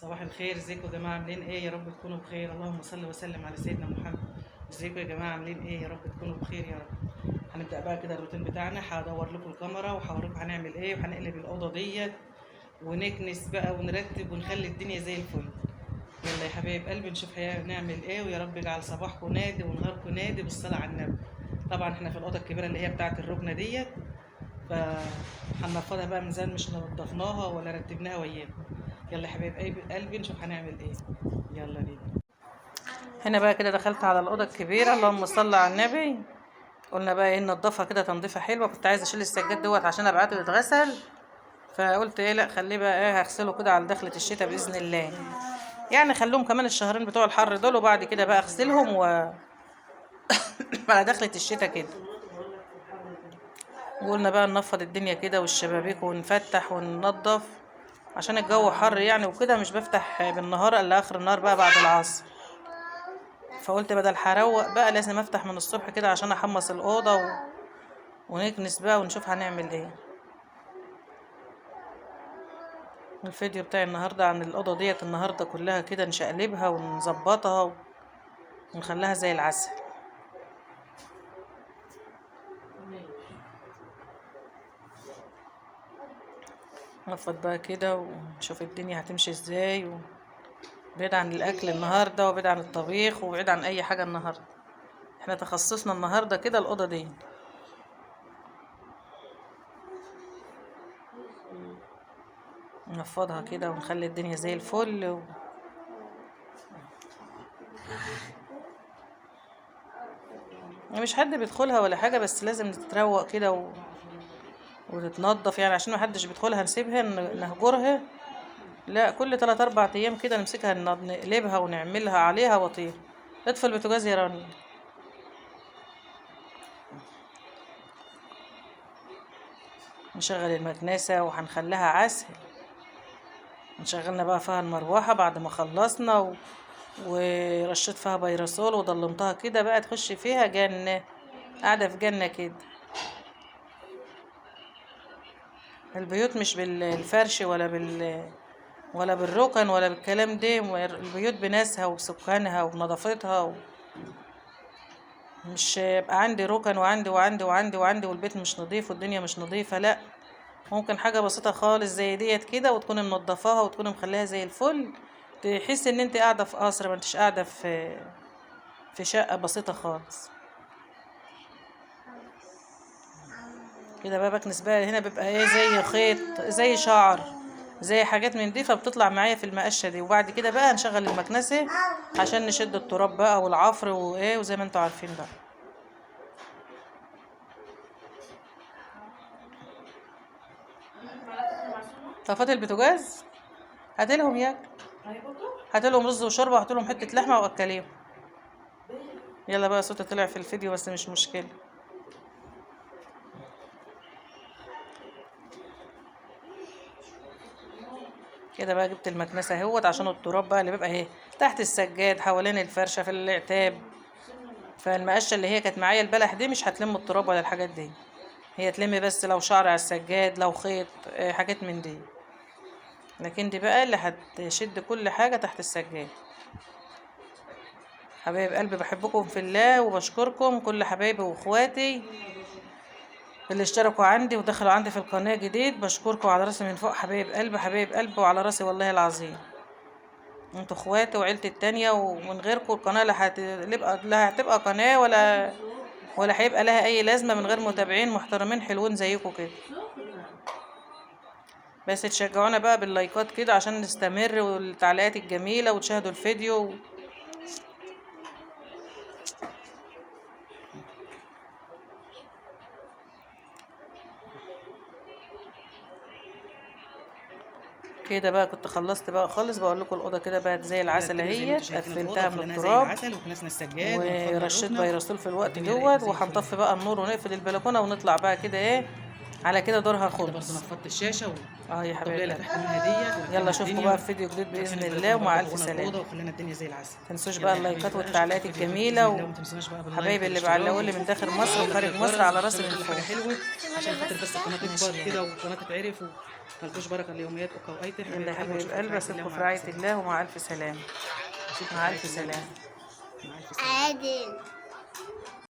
صباح الخير، ازيكم يا جماعه؟ عاملين ايه؟ يا رب تكونوا بخير. اللهم صل وسلم على سيدنا محمد. ازيكم يا جماعه؟ عاملين ايه؟ يا رب تكونوا بخير يا رب. هنبدا بقى كده الروتين بتاعنا. هدور لكم الكاميرا وهوريكم هنعمل ايه، وهنقلب الاوضه ديت ونكنس بقى ونرتب ونخلي الدنيا زي الفل. يلا يا حبايب قلبي نشوف هنعمل ايه، ويا رب يجعل صباحكم نادي ونهاركم نادي بالصلاه على النبي. طبعا احنا في الاوضه الكبيره اللي هي بتاعه الركنه ديت، فهنفضها بقى ميزان مش نضفناها ولا رتبناها وياكم. يلا يا حبايب قلبي نشوف هنعمل ايه. يلا بينا. هنا بقى كده دخلت على الاوضه الكبيره، اللهم صل على النبي. قلنا بقى ايه، ننضفها كده تنظيفه حلوه. كنت عايزه اشيل السجاد دوت عشان ابعته يتغسل، فقلت ايه لا خليه بقى ايه، هغسله كده على دخلة الشتاء باذن الله. يعني خلوهم كمان الشهرين بتوع الحر دول، وبعد كده بقى اغسلهم على دخلة الشتاء كده. وقلنا بقى ننفض الدنيا كده والشبابيك ونفتح وننضف عشان الجو حر يعني وكده. مش بفتح بالنهار الا اخر النهار بقى بعد العصر، فقلت بدل هروق بقى لازم افتح من الصبح كده عشان احمص الاوضه ونكنس بقى ونشوف هنعمل ايه. الفيديو بتاعي النهارده عن الاوضه ديت النهارده كلها كده نشقلبها ونظبطها ونخليها زي العسل. نفض بقى كده ونشوف الدنيا هتمشي ازاي، بعيد عن الاكل النهارده وبعيد عن الطبيخ وبعيد عن اي حاجه النهارده. احنا تخصصنا النهارده كده الاوضه دي. نفضها كده ونخلي الدنيا زي الفل مش حد بيدخلها ولا حاجه، بس لازم تتروق كده وتتنضف يعني، عشان محدش بيدخلها نسيبها نهجرها. لا، كل 3 4 ايام كده نمسكها نقلبها ونعملها عليها وطير. اطفي البوتاجاز يا راني. نشغل المكنسة وهنخليها عسل. نشغلنا بقى فيها المروحة بعد ما خلصنا ورشيت فيها بيرسول وضلمتها كده بقى تخش فيها جنة، قاعدة في جنة كده. البيوت مش بالفرش ولا بالركن ولا بالكلام ده. البيوت بناسها وبسكانها وبنظافتها مش يبقى عندي ركن وعندي والبيت مش نظيف والدنيا مش نظيفة. لا، ممكن حاجة بسيطة خالص زي ديت كده وتكوني منضفاها وتكوني مخليها زي الفل، تحس ان انت قاعدة في قصر، ما انتش قاعدة في شقة بسيطة خالص كده. بقى بكنس بقى هنا بيبقى ايه، زي خيط زي شعر زي حاجات من دي، فبتطلع معايا في المقشة دي. وبعد كده بقى نشغل المكنسة عشان نشد التراب بقى والعفر وايه، وزي ما انتوا عارفين بقى. طفت البوتاجاز، هاتلهم ياكل، هاتلهم رز وشوربه وهاتلهم حته لحمه واكليهم. يلا بقى، صوتي طلع في الفيديو بس مش مشكله. كده بقى جبت المكنسه اهوت عشان التراب بقى اللي بيبقى اهي تحت السجاد حوالين الفرشه في العتاب. فالمقشه اللي هي كانت معايا البلح دي مش هتلم التراب ولا الحاجات دي، هي تلم بس لو شعر على السجاد لو خيط حاجات من دي، لكن دي بقى اللي هتشد كل حاجه تحت السجاد. حبايب قلبي بحبكم في الله وبشكركم كل حبايبي واخواتي اللي اشتركوا عندي ودخلوا عندي في القناة جديد. بشكركم على راسي من فوق، حبايب قلبي وعلى راسي والله العظيم. انتوا اخواتي وعيلتي التانية، ومن غيركم القناة لا هتبقى قناة ولا هيبقى لها اي لازمة من غير متابعين محترمين حلوين زيكم كده. بس تشجعونا بقى باللايكات كده عشان نستمر، والتعليقات الجميلة، وتشاهدوا الفيديو. كده بقى كنت خلصت بقى خالص. بقول لكم الاوضه كده بقت زي العسل اهي، قفلتها من التراب ورشيت بيرسول في الوقت دوت. وهنطفي بقى النور ونقفل البلكونه ونطلع بقى كده ايه، على كده دورها خلص. نفضت الشاشه يا حبايبي تحت منها دي. يلا اشوفكم بقى في فيديو جديد باذن الله، ومع الف سلامه. وخلينا الدنيا زي العسل. تنسوش بقى اللايكات والتعليقات الجميله، وحبايبي اللي بعلقوا لي من داخل مصر وخارج مصر على راسي من فوق. حاجه حلوه عشان خاطر بس القناه تكبر كده والقناه تتعرف ملكوش بركه اليوميات وكويت يلا يا حبايب قلبي، اسيبكم في رعاية الله ومع الف سلامة. مع الف سلامة. مع الف سلامه. عادل.